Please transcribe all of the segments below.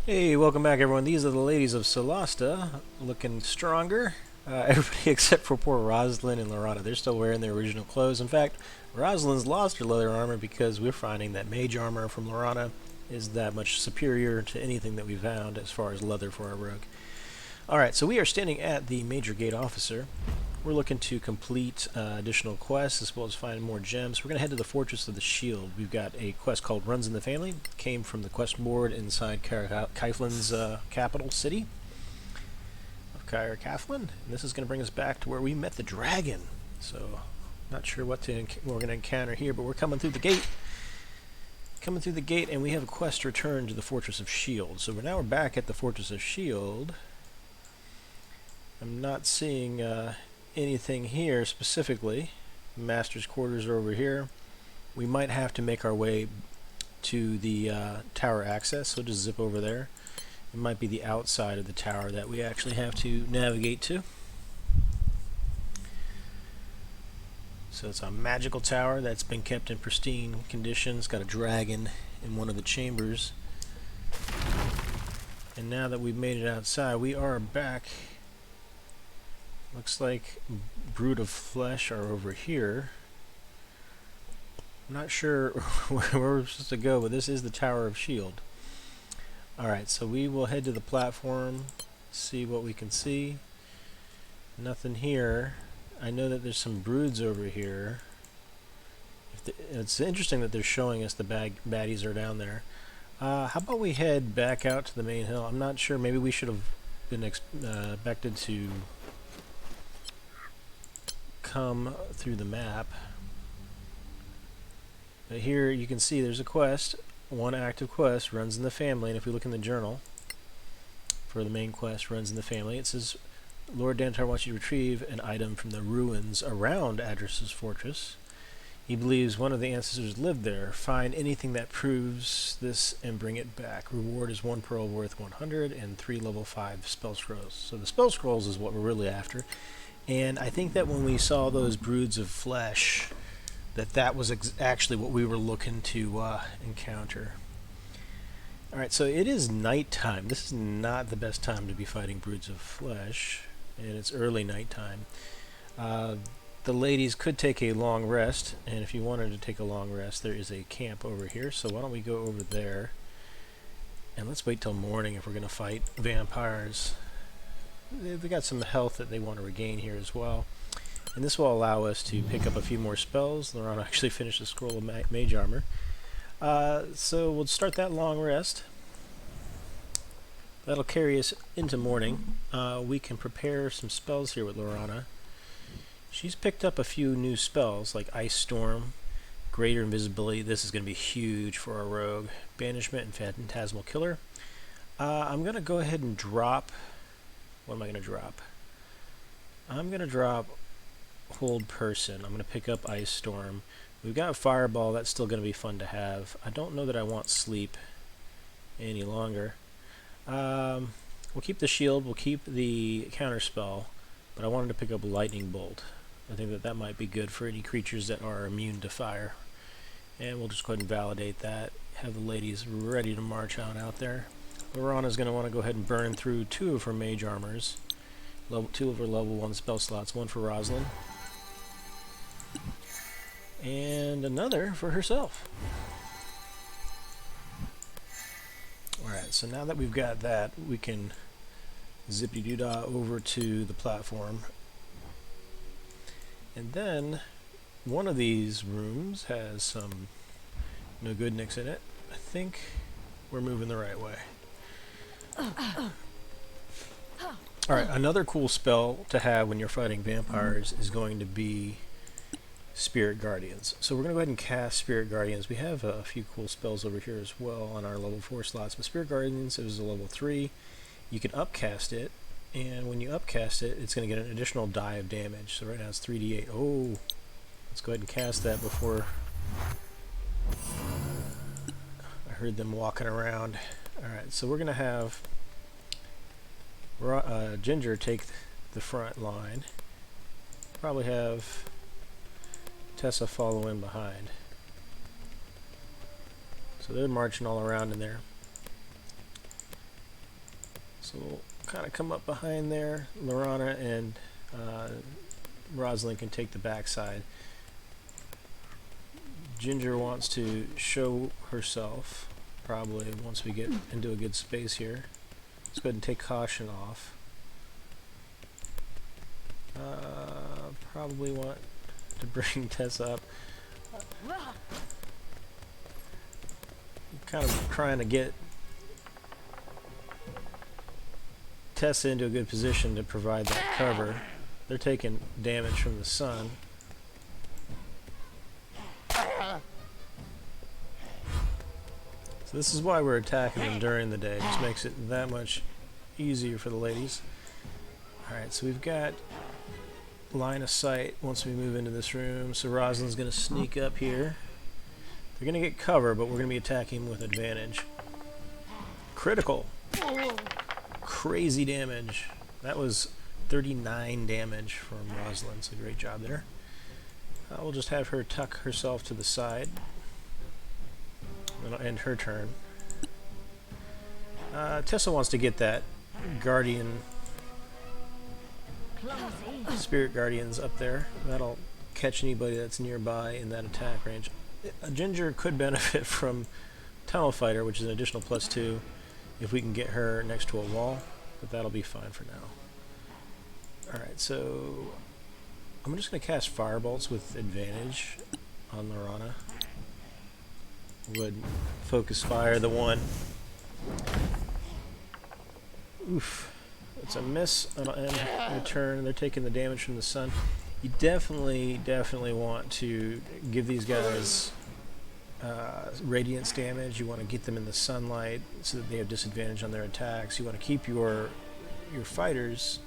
Hey, welcome back everyone. These are the ladies of Solasta, looking stronger. Everybody except for poor Rosalind and Lorana. They're still wearing their original clothes. In fact, Rosalind's lost her leather armor because we're finding that mage armor from Lorana is that much superior to anything that we found as far as leather for our rogue. Alright, so we are standing at the Major Gate Officer. We're looking to complete additional quests as well as find more gems. We're going to head to the Fortress of the Shield. We've got a quest called Runs in the Family. Came from the quest board inside Kaiflin's capital city of Kair Kaflin. And this is going to bring us back to where we met the dragon. So, not sure what we're going to encounter here, but we're coming through the gate. Coming through the gate, and we have a quest to return to the Fortress of Shield. So we're back at the Fortress of Shield. I'm not seeing anything here specifically. Master's quarters are over here. We might have to make our way to the tower access, so just zip over there. It might be the outside of the tower that we actually have to navigate to. So it's a magical tower that's been kept in pristine condition. It's got a dragon in one of the chambers. And now that we've made it outside, we are back. Looks like brood of flesh are over here. I'm not sure where we're supposed to go, but this is the Tower of Shield. Alright, so we will head to the platform, see what we can see. Nothing here. I know that there's some broods over here. It's interesting that they're showing us the baddies are down there. How about we head back out to the main hill? I'm not sure. Maybe we should have been expected to come through the map. But here you can see there's a quest. One active quest, runs in the family, and if we look in the journal for the main quest, runs in the family, it says Lord Dantar wants you to retrieve an item from the ruins around Adris's fortress. He believes one of the ancestors lived there. Find anything that proves this and bring it back. Reward is 1 pearl worth 100 and 3 level 5 spell scrolls. So the spell scrolls is what we're really after. And I think that when we saw those broods of flesh, that was actually what we were looking to encounter. Alright, so it is nighttime. This is not the best time to be fighting broods of flesh, and it's early nighttime. The ladies could take a long rest, and if you wanted to take a long rest, there is a camp over here, so why don't we go over there, and let's wait till morning if we're going to fight vampires. They've got some health that they want to regain here as well. And this will allow us to pick up a few more spells. Lorana actually finished the scroll of mage armor. So we'll start that long rest. That'll carry us into morning. We can prepare some spells here with Lorana. She's picked up a few new spells like Ice Storm, Greater Invisibility. This is going to be huge for our rogue. Banishment and Phantasmal Killer. I'm going to go ahead and drop... What am I going to drop? I'm going to drop Hold Person. I'm going to pick up Ice Storm. We've got Fireball. That's still going to be fun to have. I don't know that I want Sleep any longer. We'll keep the shield. We'll keep the counter spell. But I wanted to pick up Lightning Bolt. I think that might be good for any creatures that are immune to fire. And we'll just go ahead and validate that. Have the ladies ready to march on out there. Lorana's going to want to go ahead and burn through 2 of her mage armors. 2 of her level 1 spell slots. 1 for Rosalind. And another for herself. Alright, so now that we've got that, we can zippity-doo-dah over to the platform. And then, one of these rooms has some no good nicks in it. I think we're moving the right way. Alright, another cool spell to have when you're fighting vampires is going to be Spirit Guardians. So we're going to go ahead and cast Spirit Guardians. We have a few cool spells over here as well on our level 4 slots. But Spirit Guardians is a level 3. You can upcast it, and when you upcast it, it's going to get an additional die of damage. So right now it's 3d8. Oh, let's go ahead and cast that before I heard them walking around. Alright, so we're going to have Ginger take the front line. Probably have Tessa follow in behind. So they're marching all around in there. So we'll kind of come up behind there. Lorana and Rosalind can take the backside. Ginger wants to show herself, probably once we get into a good space here. Let's go ahead and take caution off. Probably want to bring Tessa up. Kind of trying to get Tessa into a good position to provide that cover. They're taking damage from the sun. So this is why we're attacking them during the day. It just makes it that much easier for the ladies. Alright, so we've got line of sight once we move into this room. So Rosalind's going to sneak up here. They're going to get cover, but we're going to be attacking with advantage. Critical. Crazy damage. That was 39 damage from Rosalind, so great job there. We'll just have her tuck herself to the side. That'll end her turn. Tessa wants to get that guardian, spirit guardians up there. That'll catch anybody that's nearby in that attack range. Ginger could benefit from Tunnel Fighter, which is an additional +2 if we can get her next to a wall, but that'll be fine for now. Alright, so I'm just going to cast Firebolts with advantage on Lorana. Would focus fire the one. Oof. It's a miss on a turn. They're taking the damage from the sun. You definitely want to give these guys radiance damage. You want to get them in the sunlight so that they have disadvantage on their attacks. You want to keep your fighters.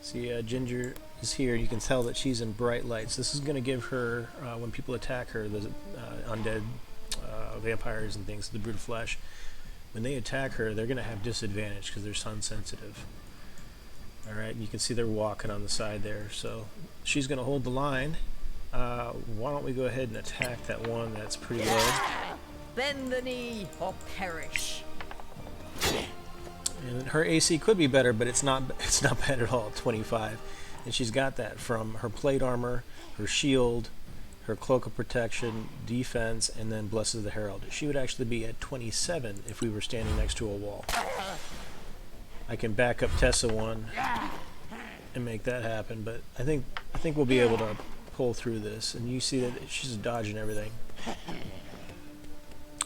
See, Ginger is here. You can tell that she's in bright lights. This is going to give her, when people attack her, the undead vampires and things, the brute of flesh, when they attack her, they're going to have disadvantage because they're sun sensitive. Alright, you can see they're walking on the side there, so she's going to hold the line. Why don't we go ahead and attack that one that's pretty low. Bend the knee or perish. And her AC could be better, but it's not bad at all, 25. And she's got that from her plate armor, her shield, her cloak of protection, defense, and then Blessed of the Herald. She would actually be at 27 if we were standing next to a wall. I can back up Tessa one and make that happen, but I think we'll be able to pull through this. And you see that she's dodging everything.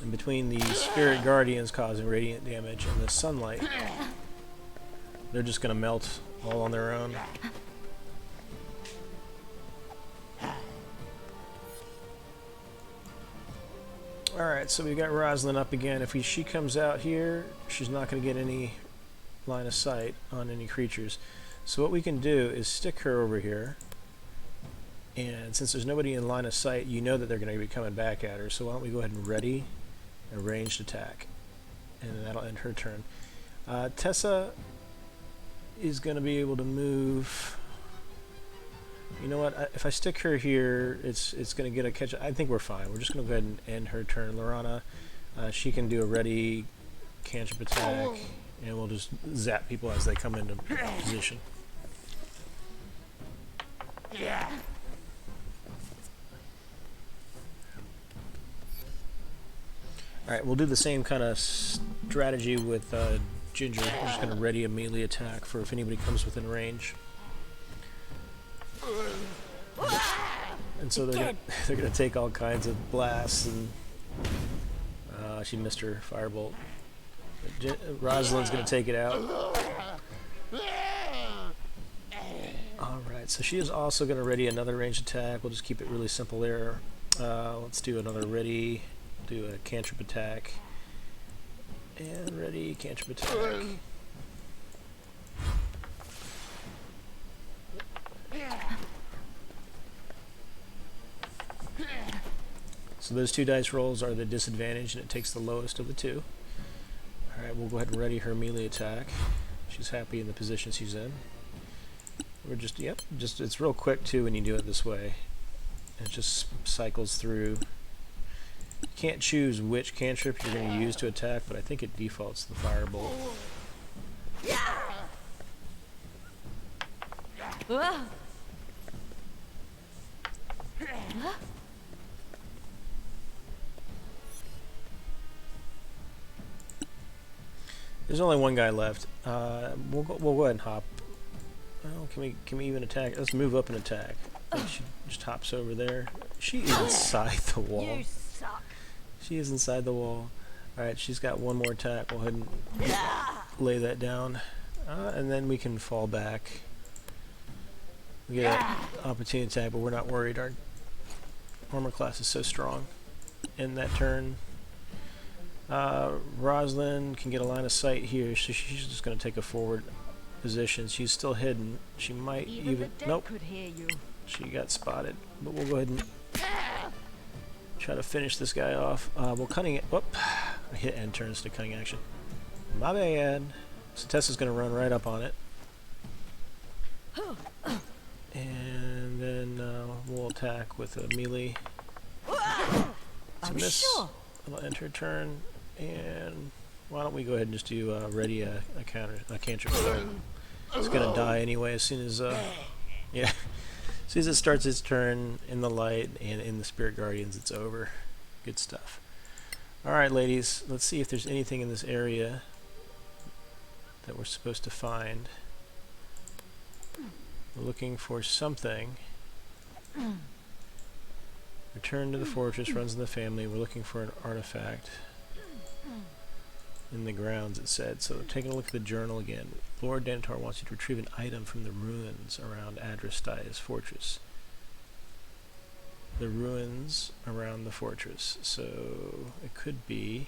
And between the Spirit Guardians causing radiant damage and the sunlight, they're just going to melt all on their own. Alright, so we got Rosalind up again. If she comes out here, she's not going to get any line of sight on any creatures. So what we can do is stick her over here. And since there's nobody in line of sight, you know that they're going to be coming back at her. So why don't we go ahead and ready a ranged attack. And that'll end her turn. Tessa is going to be able to move. You know what? If I stick her here, it's going to get a catch. I think we're fine. We're just going to go ahead and end her turn. Lorana, she can do a ready cantrip attack, and we'll just zap people as they come into position. Yeah. Alright, we'll do the same kind of strategy with Ginger. We're just going to ready a melee attack for if anybody comes within range. And so they're gonna take all kinds of blasts, and she missed her firebolt. Rosalind's gonna take it out. Alright, so she is also gonna ready another ranged attack. We'll just keep it really simple there. Let's do another ready, do a cantrip attack, and ready cantrip attack. So those two dice rolls are the disadvantage, and it takes the lowest of the two. Alright, we'll go ahead and ready her melee attack. She's happy in the position she's in. We're just, it's real quick too when you do it this way. It just cycles through. You can't choose which cantrip you're going to use to attack, but I think it defaults the firebolt. Ah. There's only one guy left. We'll go ahead and hop. Oh, can we even attack? Let's move up and attack. I think she just hops over there. She is inside the wall. You suck. She is inside the wall. Alright, she's got one more attack. We'll go ahead and lay that down. And then we can fall back. We get an opportunity attack, but we're not worried. Our armor class is so strong. In that turn, Rosalind can get a line of sight here, so she's just going to take a forward position. She's still hidden. She might Even the dead nope. could hear you. She got spotted, but we'll go ahead and try to finish this guy off. We'll cunning it. Whoop! I hit end turns to cunning action. My bad. So Tessa's going to run right up on it, and then we'll attack with a melee. It's a miss. Sure. It'll end her turn, and why don't we go ahead and just do ready a cantrip. It's gonna die anyway as soon as yeah, as soon as it starts its turn in the light and in the Spirit Guardians, it's over. Good stuff. All right, ladies, let's see if there's anything in this area that we're supposed to find. We're looking for something. Return to the fortress, runs in the family. We're looking for an artifact in the grounds, it said. So taking a look at the journal again. Lord Danatar wants you to retrieve an item from the ruins around Adrastia's fortress. The ruins around the fortress. So it could be...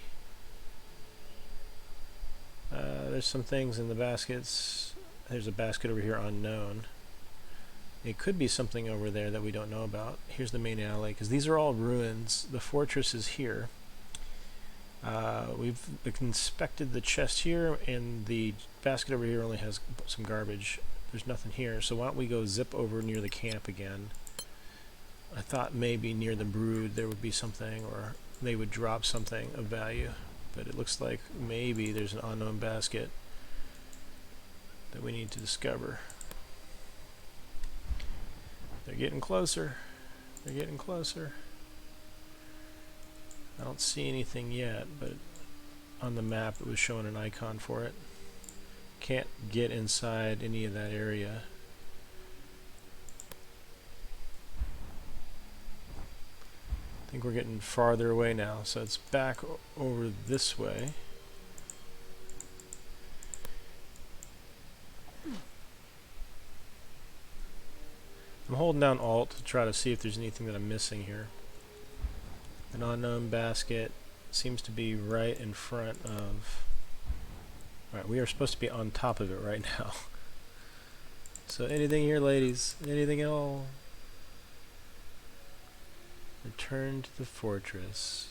there's some things in the baskets. There's a basket over here, unknown. It could be something over there that we don't know about. Here's the main alley, because these are all ruins. The fortress is here. We've inspected the chest here, and the basket over here only has some garbage. There's nothing here, so why don't we go zip over near the camp again. I thought maybe near the brood there would be something, or they would drop something of value, but it looks like maybe there's an unknown basket that we need to discover. They're getting closer. They're getting closer. I don't see anything yet, but on the map it was showing an icon for it. Can't get inside any of that area. I think we're getting farther away now, so it's back over this way. I'm holding down Alt to try to see if there's anything that I'm missing here. An unknown basket seems to be right in front of... Alright, we are supposed to be on top of it right now. So anything here, ladies? Anything at all? Return to the fortress.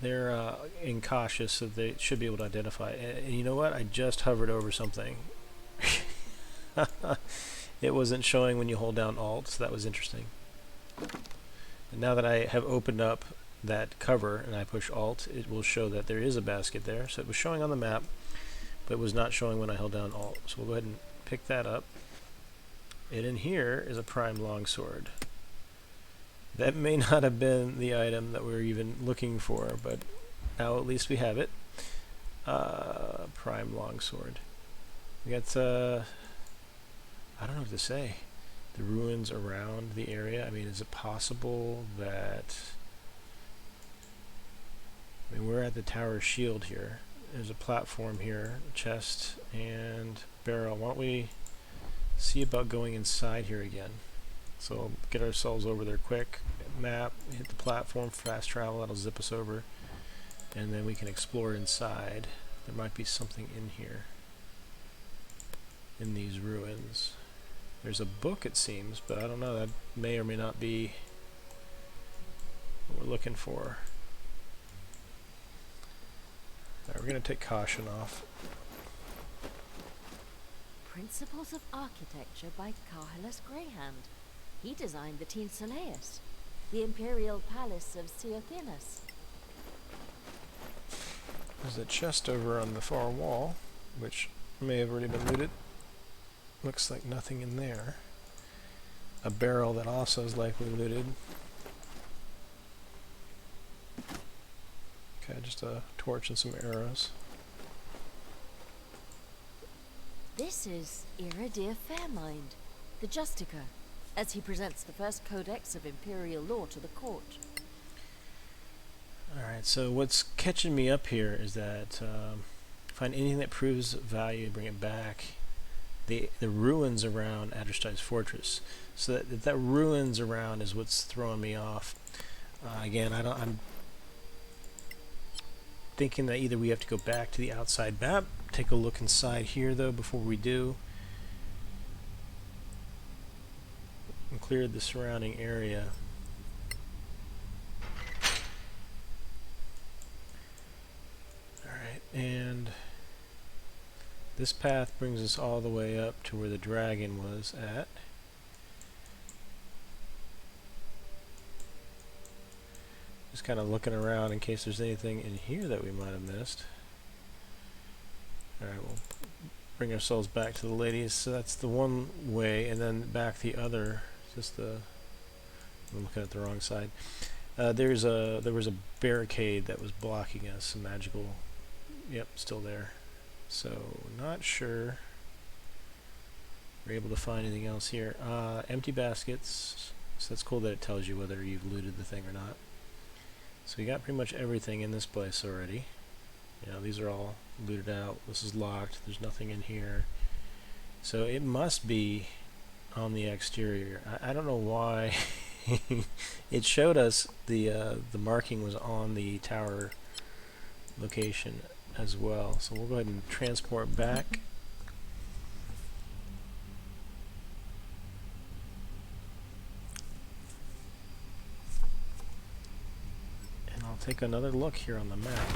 They're incautious, so they should be able to identify. And you know what? I just hovered over something. It wasn't showing when you hold down Alt, so that was interesting. And now that I have opened up that cover and I push Alt, it will show that there is a basket there. So it was showing on the map, but it was not showing when I held down Alt. So we'll go ahead and pick that up. And in here is a prime longsword. That may not have been the item that we were even looking for, but now at least we have it. Prime longsword. We got I don't know what to say. The ruins around the area. I mean, is it possible that... I mean, we're at the Tower Shield here. There's a platform here, chest, and barrel. Why don't we see about going inside here again? So get ourselves over there quick. Map, hit the platform, fast travel, that'll zip us over. And then we can explore inside. There might be something in here. In these ruins. There's a book, it seems, but I don't know. That may or may not be what we're looking for. Alright, we're going to take caution off. Principles of Architecture by Carhelus Greyhand. He designed the Teen Soleus, the Imperial Palace of Ceothinus. There's a chest over on the far wall, which may have already been looted. Looks like nothing in there. A barrel that also is likely looted. Okay, just a torch and some arrows. This is Iridir Fairmind, the Justicar, as he presents the first codex of Imperial law to the court. Alright, so what's catching me up here is that find anything that proves value, bring it back. The ruins around Adderstein's fortress. So that ruins around is what's throwing me off. Again, I'm thinking that either we have to go back to the outside map, take a look inside here though before we do, and clear the surrounding area. Alright, and this path brings us all the way up to where the dragon was at. Just kind of looking around in case there's anything in here that we might have missed. Alright, we'll bring ourselves back to the ladies. So that's the one way, and then back the other. Just the... I'm looking at the wrong side. There was a barricade that was blocking us. A magical... Yep, still there. So, not sure we're able to find anything else here. Empty baskets. So that's cool that it tells you whether you've looted the thing or not. So we got pretty much everything in this place already. You know, these are all looted out. This is locked. There's nothing in here. So it must be on the exterior. I don't know why. It showed us the marking was on the tower location as well. So we'll go ahead and transport back. And I'll take another look here on the map.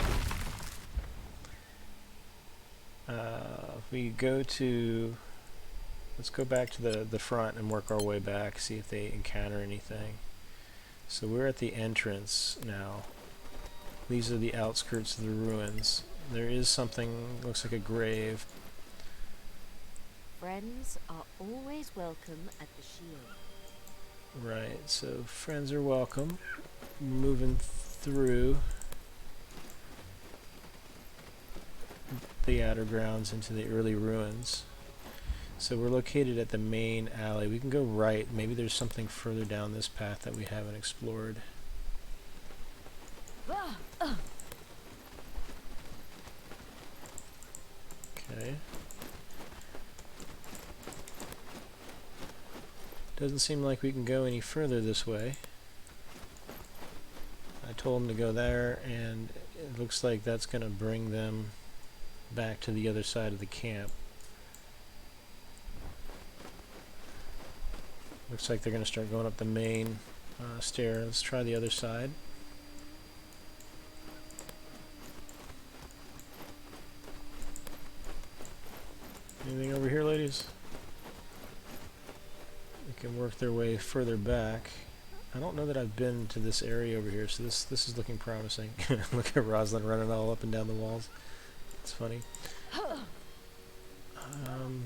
If we go to... Let's go back to the front and work our way back, see if they encounter anything. So we're at the entrance now. These are the outskirts of the ruins. There is something, looks like a grave. Friends are always welcome at the shield. Right, so friends are welcome. Moving through the outer grounds into the early ruins. So we're located at the main alley. We can go right. Maybe there's something further down this path that we haven't explored. Okay. Doesn't seem like we can go any further this way. I told them to go there, and it looks like that's going to bring them back to the other side of the camp. Looks like they're going to start going up the main stair. Let's try the other side. Anything over here, ladies? They can work their way further back. I don't know that I've been to this area over here, so this is looking promising. Look at Rosalind running all up and down the walls. It's funny.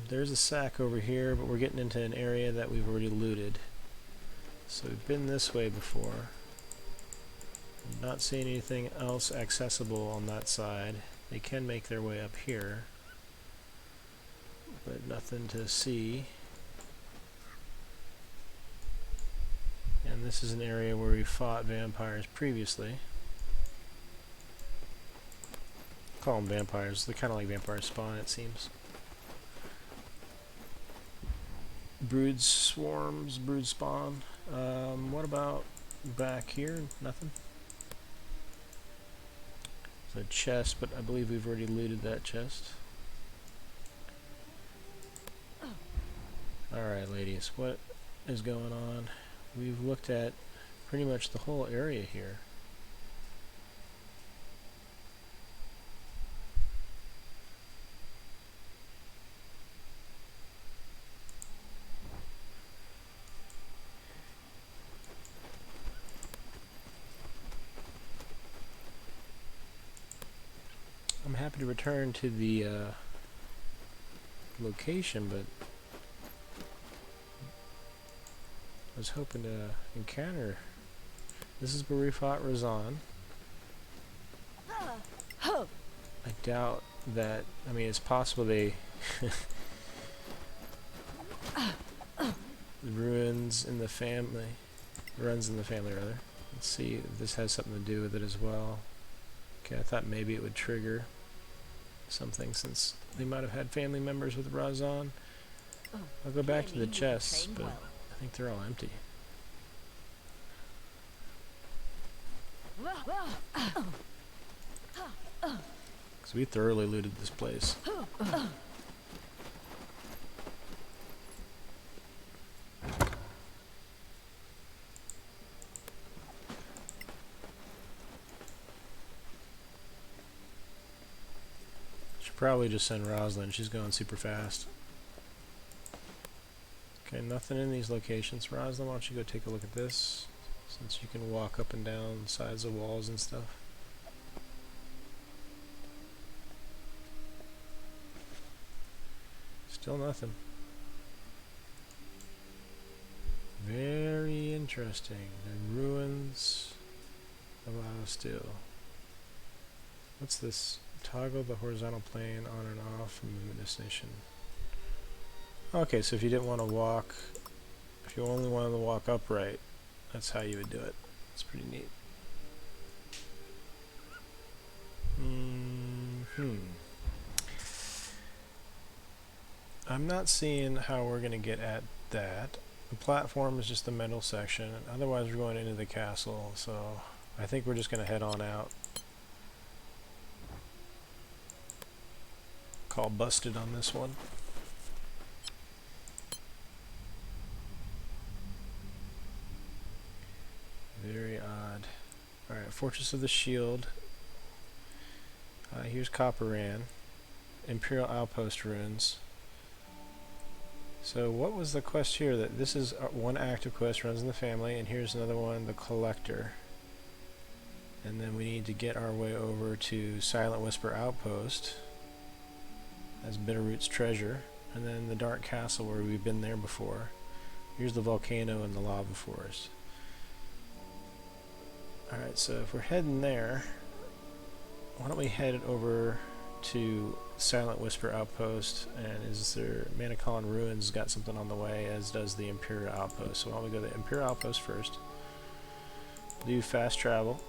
There's a sack over here, but we're getting into an area that we've already looted. So we've been this way before. I'm not seeing anything else accessible on that side. They can make their way up here, but nothing to see. And this is an area where we fought vampires previously. Call them vampires. They're kind of like vampire spawn, it seems. Brood swarms, brood spawn. What about back here? Nothing? There's a chest, but I believe we've already looted that chest. Alright, ladies, what is going on? We've looked at pretty much the whole area here. I'm happy to return to the location, but I was hoping to encounter. This is where we fought Razan. I doubt that. I mean, it's possible they ruins in the family, runs in the family rather. Let's see if this has something to do with it as well. Okay, I thought maybe it would trigger something since they might have had family members with Razan. I'll go back to the chests, but I think they're all empty. Because we thoroughly looted this place. Should probably just send Rosalind. She's going super fast. Okay, nothing in these locations. Rosalind, why don't you go take a look at this? Since you can walk up and down sides of walls and stuff. Still nothing. Very interesting. The ruins of Outpost. What's this? Toggle the horizontal plane on and off from the destination. Okay, so if you didn't want to walk, if you only wanted to walk upright, that's how you would do it. It's pretty neat. I'm not seeing how we're going to get at that. The platform is just the middle section. Otherwise, we're going into the castle, so I think we're just going to head on out. Call busted on this one. Very odd. Alright, Fortress of the Shield. Here's Copperan. Imperial Outpost ruins. So what was the quest here? That this is one active quest, runs in the family, and here's another one, the Collector. And then we need to get our way over to Silent Whisper Outpost. That's Bitterroot's treasure. And then the Dark Castle where we've been there before. Here's the volcano and the lava forest. Alright, so if we're heading there, why don't we head over to Silent Whisper Outpost, and is there Manicolon Ruins got something on the way, as does the Imperial Outpost. So why don't we go to the Imperial Outpost first, do fast travel,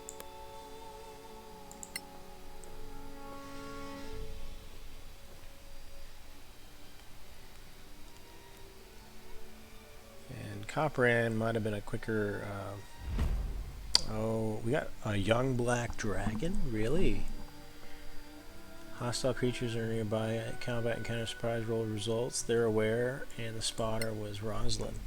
and Copperan might have been a quicker oh, we got a young black dragon? Really? Hostile creatures are nearby at combat and counter surprise roll results. They're aware, and the spotter was Rosalind.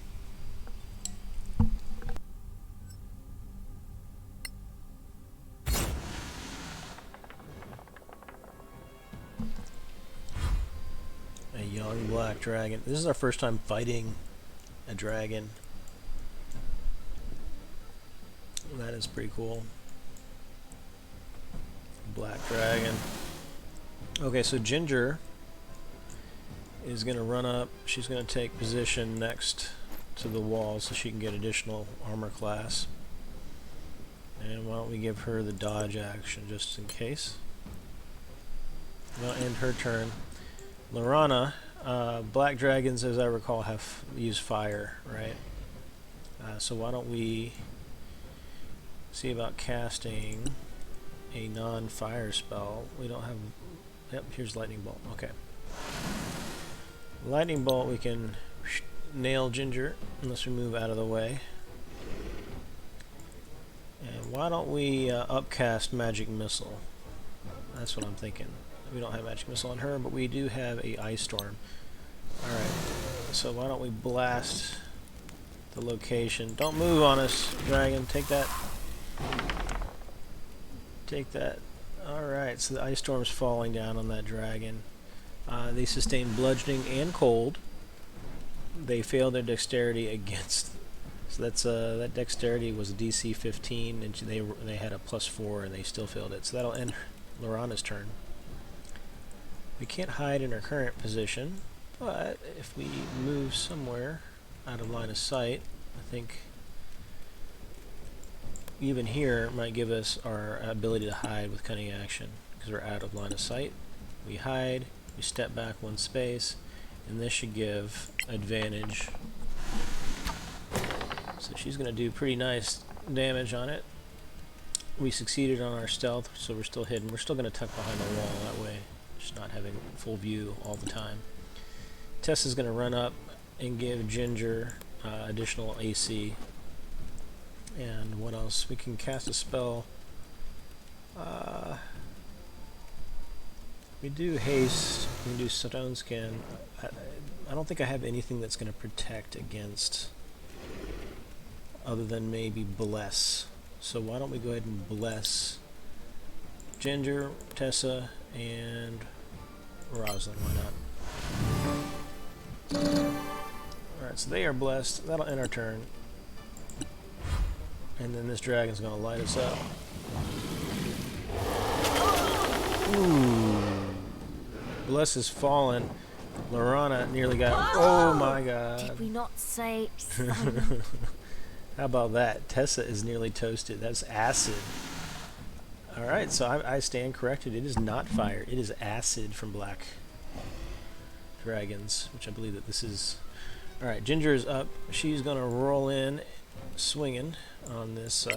A young black dragon. This is our first time fighting a dragon. That is pretty cool. Black dragon. Okay, so Ginger is going to run up. She's going to take position next to the wall so she can get additional armor class. And why don't we give her the dodge action just in case. That'll end her turn. Lorana, black dragons, as I recall, have used fire, right? So why don't we see about casting a non-fire spell. We don't have... Yep, here's Lightning Bolt. Okay. Lightning Bolt, we can nail Ginger, unless we move out of the way. And why don't we upcast Magic Missile? That's what I'm thinking. We don't have Magic Missile on her, but we do have a Ice Storm. Alright, so why don't we blast the location. Don't move on us, dragon. Take that. Take that. Alright, so the Ice Storm's falling down on that dragon. They sustain bludgeoning and cold. They failed their dexterity against... So that's that dexterity was a DC 15, and they had a +4, and they still failed it. So that'll end Lorana's turn. We can't hide in her current position, But if we move somewhere out of line of sight, I think even here might give us our ability to hide with cunning action, because we're out of line of sight. We hide, we step back one space, and this should give advantage. So she's going to do pretty nice damage on it. We succeeded on our stealth, so we're still hidden. We're still going to tuck behind the wall that way, just not having full view all the time. Tessa's going to run up and give Ginger additional AC. And what else? We can cast a spell. We do haste. We do stone skin. I don't think I have anything that's going to protect against, other than maybe bless. So why don't we go ahead and bless Ginger, Tessa, and Rosalind? Why not? Alright, so they are blessed. That'll end our turn. And then this dragon's going to light us up. Ooh. Bless has fallen. Lorana nearly got... Oh my god. Did we not say How about that? Tessa is nearly toasted. That's acid. Alright, so I stand corrected. It is not fire. It is acid from black dragons, which I believe that this is... Alright, Ginger is up. She's going to roll in swinging on this.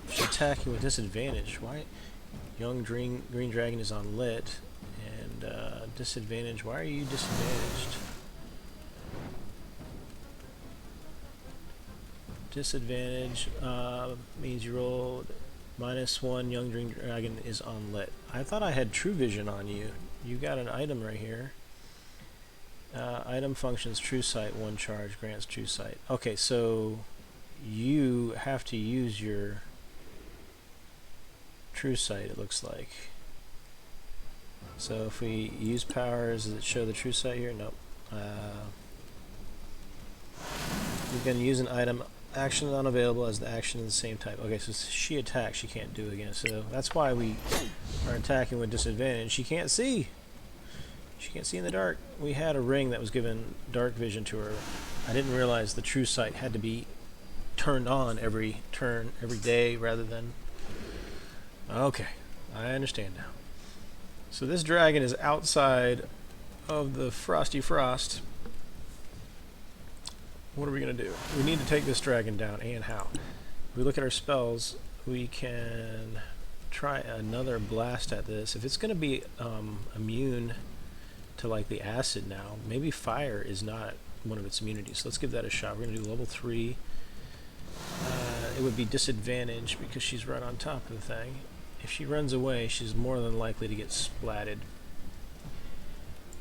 She's attacking with disadvantage. Why? Young green dragon is on lit. And disadvantage. Why are you disadvantaged? Disadvantage means you roll -1. Young green dragon is on lit. I thought I had true vision on you. You got an item right here. Item functions true sight, 1 charge, grants true sight. Okay, so you have to use your true sight, it looks like. So if we use powers, does it show the true sight here? Nope. We can use an item. Action unavailable as the action is the same type. Okay, so she attacks, she can't do it again. So that's why we are attacking with disadvantage. She can't see. She can't see in the dark. We had a ring that was given dark vision to her. I didn't realize the true sight had to be turned on every turn, every day, rather than... Okay, I understand now. So this dragon is outside of the Frosty Frost. What are we going to do? We need to take this dragon down, and how? If we look at our spells, we can try another blast at this. If it's going to be immune to like the acid now, maybe fire is not one of its immunities. So let's give that a shot. We're going to do level 3. It would be disadvantage because she's right on top of the thing. If she runs away, she's more than likely to get splatted.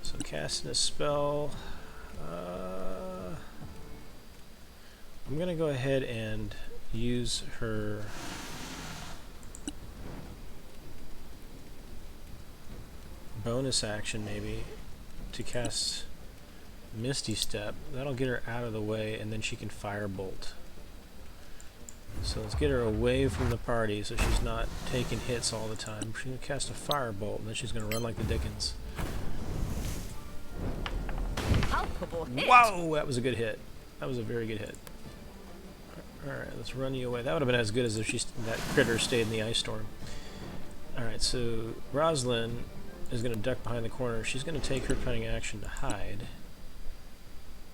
So casting a spell. I'm going to go ahead and use her bonus action maybe to cast Misty Step. That'll get her out of the way, and then she can Firebolt. So let's get her away from the party so she's not taking hits all the time. She's going to cast a Firebolt, and then she's going to run like the Dickens. Palpable hit. Wow, that was a good hit. That was a very good hit. Alright, let's run you away. That would have been as good as if that critter stayed in the ice storm. Alright, so Rosalind is going to duck behind the corner. She's going to take her cunning action to hide.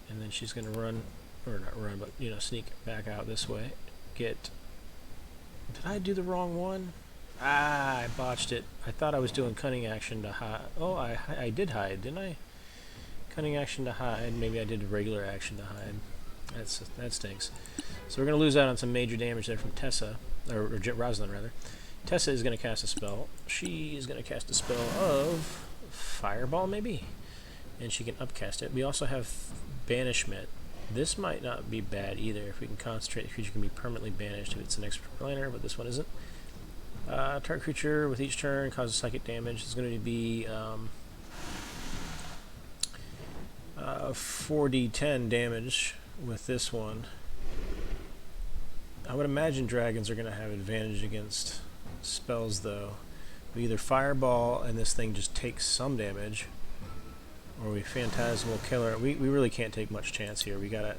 And then she's going to run, or not run, but, you know, sneak back out this way. Did I do the wrong one? Ah, I botched it. I thought I was doing cunning action to hide. Oh, I did hide, didn't I? Cunning action to hide. Maybe I did regular action to hide. That stinks. So we're going to lose out on some major damage there from Tessa, or Rosalind rather. Tessa is going to cast a spell. She is going to cast a spell of Fireball maybe, and she can upcast it. We also have Banishment. This might not be bad either. If we can concentrate, the creature can be permanently banished if it's an extra planar, but this one isn't. Target creature with each turn causes psychic damage. It's going to be 4d10 damage with this one. I would imagine dragons are going to have advantage against spells, though. We either Fireball and this thing just takes some damage, or we phantasmal killer. We really can't take much chance here. We gotta.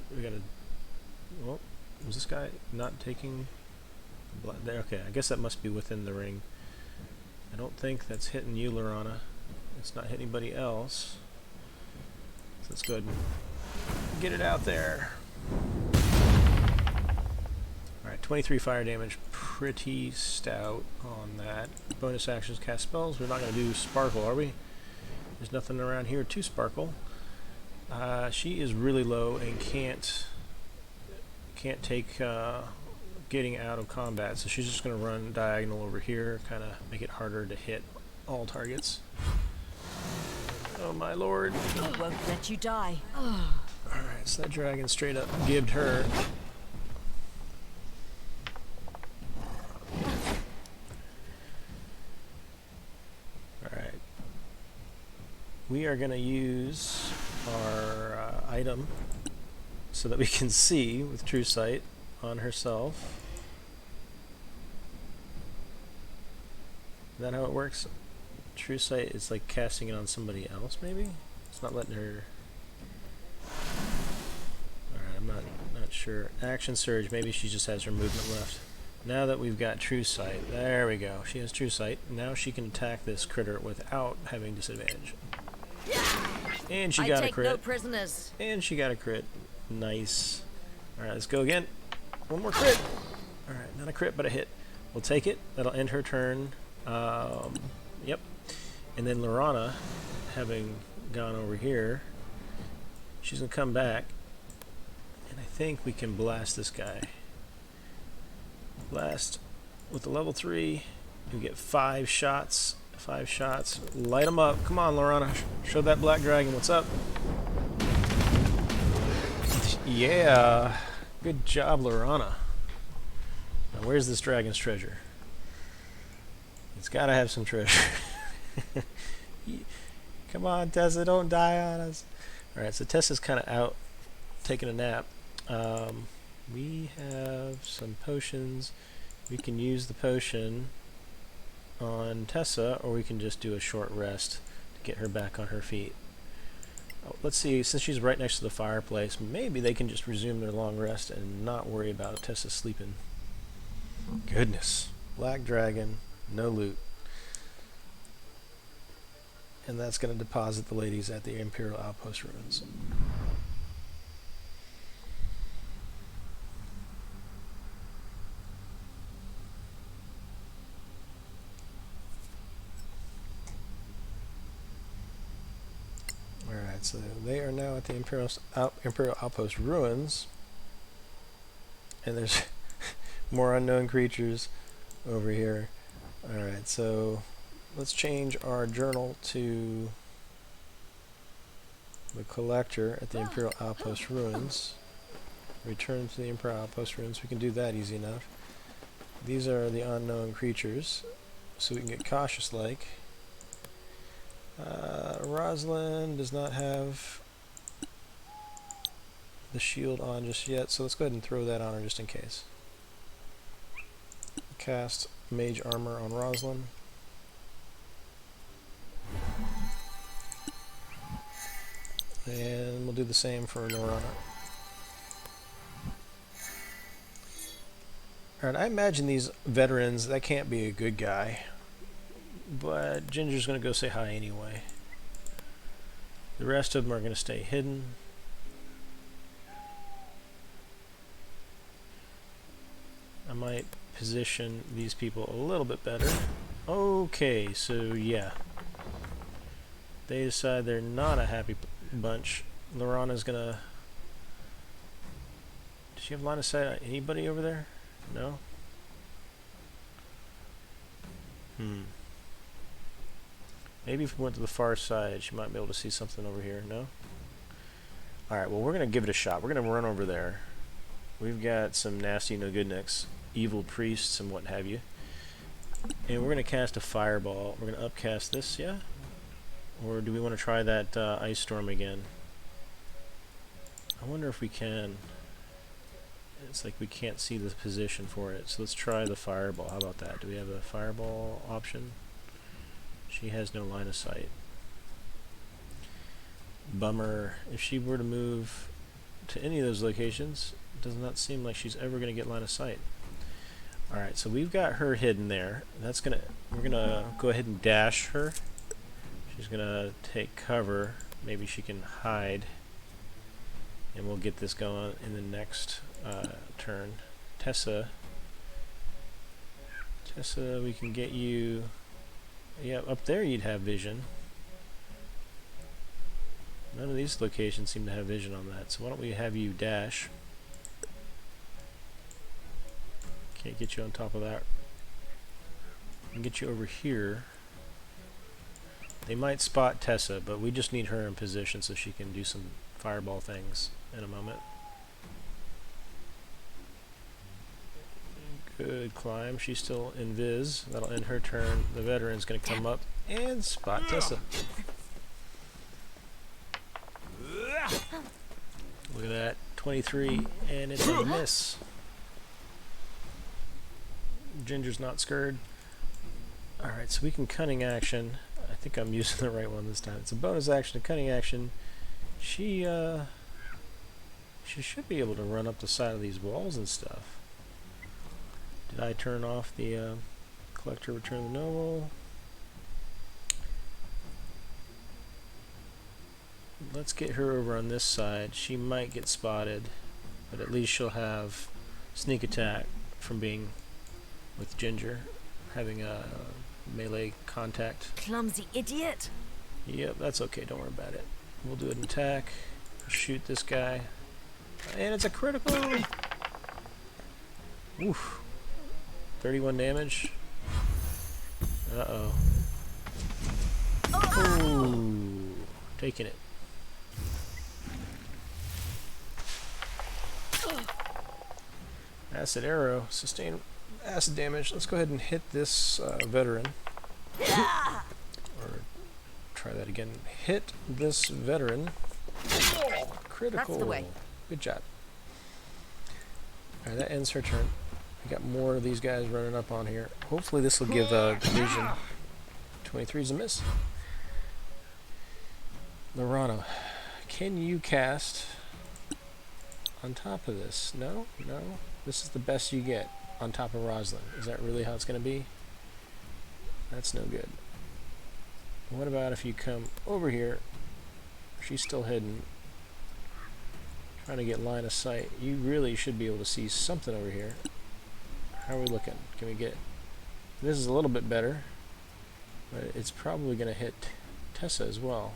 Well, was this guy not taking? There. Okay, I guess that must be within the ring. I don't think that's hitting you, Lorana. It's not hitting anybody else. So let's go ahead and get it out there. Alright, 23 fire damage. Pretty stout on that. Bonus actions, cast spells. We're not going to do sparkle, are we? There's nothing around here to sparkle. She is really low and can't take getting out of combat, so she's just going to run diagonal over here, kind of make it harder to hit all targets. Oh my lord. I won't let you die. Alright, so that dragon straight up gibbed her. Alright. We are going to use our item so that we can see with True Sight on herself. Is that how it works? True Sight is like casting it on somebody else, maybe? It's not letting her... Alright, I'm not sure. Action Surge, maybe she just has her movement left. Now that we've got True Sight, there we go. She has True Sight. Now she can attack this critter without having disadvantage. And she got a crit. I take no prisoners. And she got a crit. Nice. Alright, let's go again. One more crit. Alright, not a crit, but a hit. We'll take it. That'll end her turn. Yep. And then Lorana, having gone over here, she's going to come back. And I think we can blast this guy. Blast with the level 3. You get 5 shots. 5 shots. Light them up. Come on, Lorana. Show that black dragon what's up. Yeah. Good job, Lorana. Now, where's this dragon's treasure? It's got to have some treasure. Come on, Tessa, don't die on us. Alright, so Tessa's kind of out taking a nap. We have some potions. We can use the potion on Tessa, or we can just do a short rest to get her back on her feet. Oh, let's see, since she's right next to the fireplace, maybe they can just resume their long rest and not worry about Tessa sleeping. Goodness. Black dragon, no loot. And that's going to deposit the ladies at the Imperial Outpost ruins. Alright, so they are now at the Imperial Outpost ruins. And there's more unknown creatures over here. Alright, so let's change our journal to the collector at the Imperial Outpost ruins. Return to the Imperial Outpost ruins. We can do that easy enough. These are the unknown creatures, so we can get cautious like. Rosalind does not have the shield on just yet, so let's go ahead and throw that on her just in case. Cast Mage Armor on Rosalind. And we'll do the same for Lorana. Alright, I imagine these veterans, that can't be a good guy. But Ginger's going to go say hi anyway. The rest of them are going to stay hidden. I might position these people a little bit better. Okay, so yeah. They decide they're not a happy bunch. Lorana's gonna... Does she have line of sight on anybody over there? No? Maybe if we went to the far side, she might be able to see something over here. No? Alright, well, we're gonna give it a shot. We're gonna run over there. We've got some nasty no-good-nicks, evil priests and what have you. And we're gonna cast a fireball. We're gonna upcast this, yeah? Or do we want to try that ice storm again? I wonder if we can. It's like we can't see the position for it, so let's try the fireball. How about that? Do we have a fireball option? She has no line of sight. Bummer. If she were to move to any of those locations, it does not seem like she's ever going to get line of sight. Alright, so we've got her hidden there. We're gonna go ahead and dash her. She's gonna take cover. Maybe she can hide. And we'll get this going in the next turn. Tessa, we can get you... Yeah, up there you'd have vision. None of these locations seem to have vision on that, so why don't we have you dash. Can't get you on top of that. I can get you over here. They might spot Tessa, but we just need her in position so she can do some fireball things in a moment. Good climb. She's still invis. That'll end her turn. The veteran's going to come up and spot Tessa. Look at that. 23, and it's a miss. Ginger's not scared. Alright, so we can cunning action. I think I'm using the right one this time. It's a bonus action, a cunning action. She should be able to run up the side of these walls and stuff. Did I turn off the collector return the noble? Let's get her over on this side. She might get spotted, but at least she'll have sneak attack from being with Ginger, having a melee contact. Clumsy idiot. Yep, that's okay. Don't worry about it. We'll do an attack. Shoot this guy. And it's a critical! Oof. 31 damage. Uh-oh. Ooh. Taking it. Acid arrow. Sustain acid damage. Let's go ahead and hit this veteran. Or try that again. Hit this veteran. Critical. That's the way. Good job. Alright, that ends her turn. We got more of these guys running up on here. Hopefully this will give division. 23's a miss. Lorano, can you cast on top of this? No? No? This is the best you get on top of Rosalind. Is that really how it's going to be? That's no good. What about if you come over here? She's still hidden. Trying to get line of sight. You really should be able to see something over here. How are we looking? Can we get... This is a little bit better. But it's probably going to hit Tessa as well.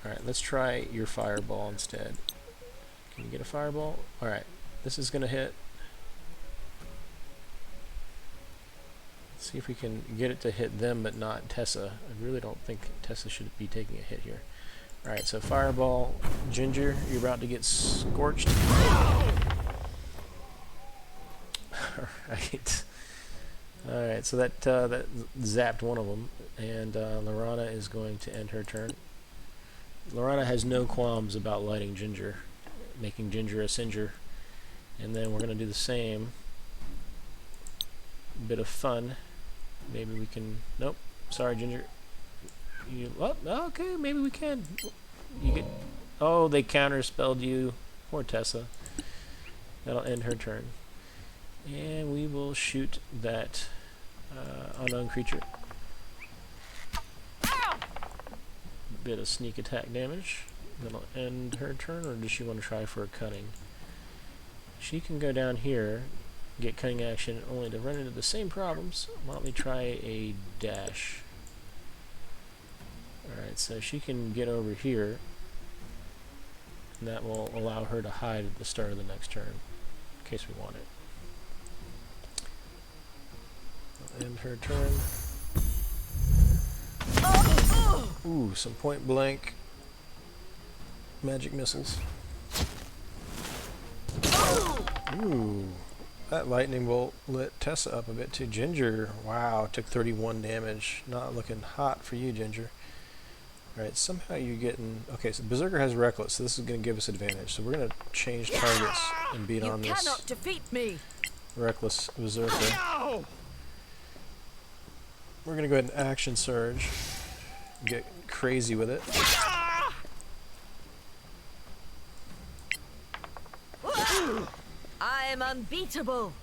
Alright, let's try your fireball instead. Can you get a fireball? Alright, this is going to hit. Let's see if we can get it to hit them but not Tessa. I really don't think Tessa should be taking a hit here. Alright, so fireball. Ginger, you're about to get scorched. Alright. Alright, so that zapped one of them. And Lorana is going to end her turn. Lorana has no qualms about lighting Ginger, making Ginger a Singer. And then we're going to do the same. Bit of fun. Maybe we can... Nope. Sorry, Ginger. You... Oh, okay, maybe we can. You get... Oh, they counterspelled you. Poor Tessa. That'll end her turn. And we will shoot that unknown creature. Bit of sneak attack damage. That'll end her turn, or does she want to try for a cunning? She can go down here, get cunning action, only to run into the same problems. Why don't we try a dash? Alright, so she can get over here, and that will allow her to hide at the start of the next turn, in case we want it. I'll end her turn. Ooh, some point blank magic missiles. Ooh, that lightning bolt lit Tessa up a bit too. Ginger, wow, took 31 damage. Not looking hot for you, Ginger. Alright, somehow you're getting... Okay, so Berserker has Reckless, so this is going to give us advantage. So we're going to change targets and beat on this. You cannot defeat me. Reckless Berserker. We're going to go ahead and Action Surge. Get crazy with it. I'm unbeatable.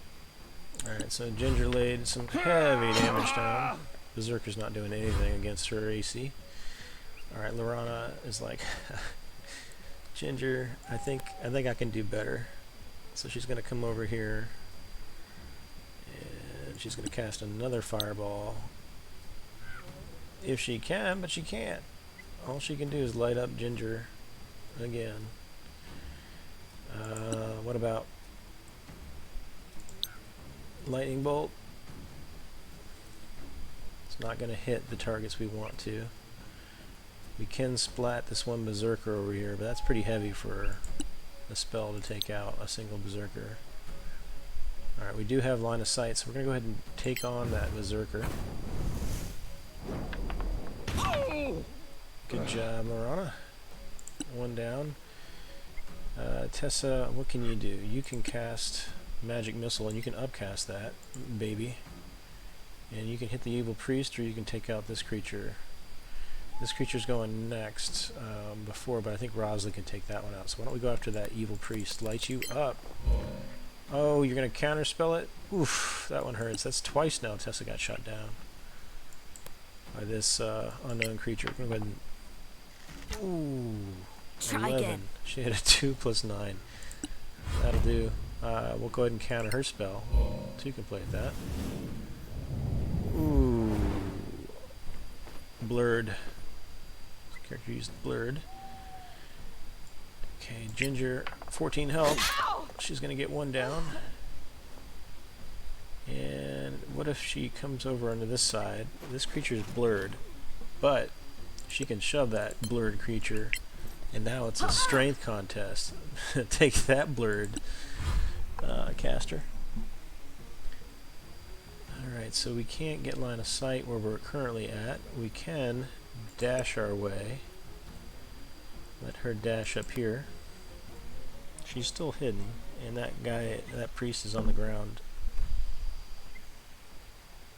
Alright, so Ginger laid some heavy damage down. Berserker's not doing anything against her AC. Alright, Lorana is like, Ginger, I think I can do better. So she's going to come over here, and she's going to cast another fireball. If she can, but she can't. All she can do is light up Ginger again. What about lightning bolt? It's not going to hit the targets we want to. We can splat this one berserker over here, but that's pretty heavy for a spell to take out a single berserker. Alright, we do have line of sight, so we're going to go ahead and take on that berserker. Good job, Lorana. One down. Tessa, what can you do? You can cast Magic Missile, and you can upcast that, baby. And you can hit the Evil Priest, or you can take out this creature. This creature's going next before, but I think Rosalind can take that one out. So why don't we go after that Evil Priest? Light you up. Oh, you're going to counterspell it? Oof, that one hurts. That's twice now Tessa got shot down by this unknown creature. We're going to go ahead and... Ooh. Try 11. again. She had a 2 + 9. That'll do. We'll go ahead and counter her spell. So you can play at that. Ooh. Blurred. This character used blurred. Okay, Ginger, 14 health. She's going to get one down. And what if she comes over onto this side? This creature is blurred, but she can shove that blurred creature. And now it's a strength contest. Take that, blurred caster. Alright, so we can't get line of sight where we're currently at. We can dash our way. Let her dash up here. She's still hidden, and that priest is on the ground.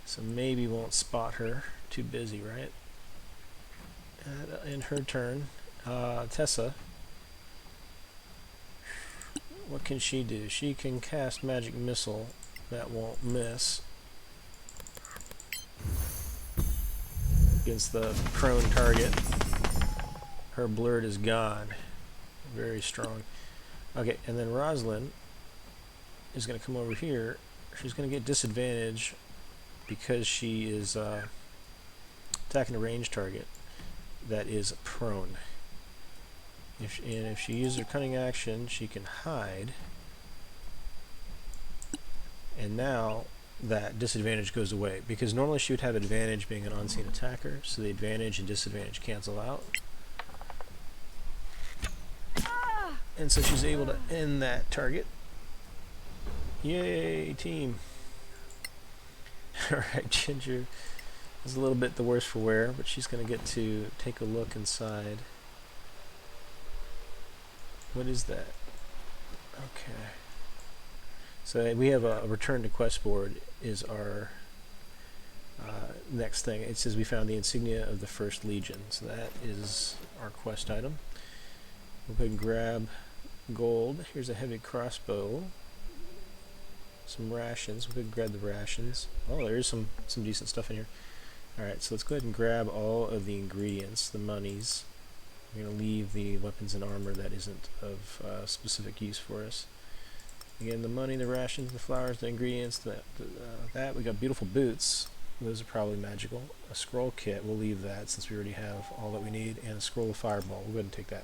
So maybe won't spot her. Too busy, right? In her turn. Tessa, what can she do? She can cast Magic Missile. That won't miss. Against the prone target. Her blurred is gone. Very strong. Okay, and then Rosalind is going to come over here. She's going to get disadvantage because she is attacking a ranged target that is prone. If she uses her cunning action, she can hide. And now that disadvantage goes away, because normally she would have advantage being an unseen attacker, so the advantage and disadvantage cancel out. And so she's able to end that target. Yay, team. Alright, Ginger is a little bit the worse for wear, but she's going to get to take a look inside. What is that? Okay. So we have a return to quest board is our next thing. It says we found the insignia of the First Legion. So that is our quest item. We'll go ahead and grab gold. Here's a heavy crossbow. Some rations. We'll go ahead and grab the rations. Oh, there is some decent stuff in here. Alright, so let's go ahead and grab all of the ingredients, the monies. We're going to leave the weapons and armor that isn't of specific use for us. Again, the money, the rations, the flowers, the ingredients, that. We got beautiful boots. Those are probably magical. A scroll kit, we'll leave that since we already have all that we need. And a scroll of fireball, we'll go ahead and take that.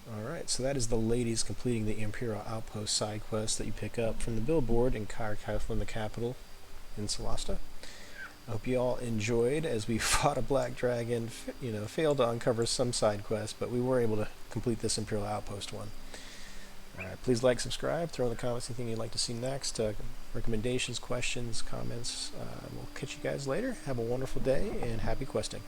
Alright, so that is the ladies completing the Imperial Outpost side quest that you pick up from the billboard in Kaiflin, the capital in Solasta. I hope you all enjoyed as we fought a black dragon, failed to uncover some side quests, but we were able to complete this Imperial Outpost one. Alright, please like, subscribe, throw in the comments anything you'd like to see next, recommendations, questions, comments. We'll catch you guys later. Have a wonderful day, and happy questing.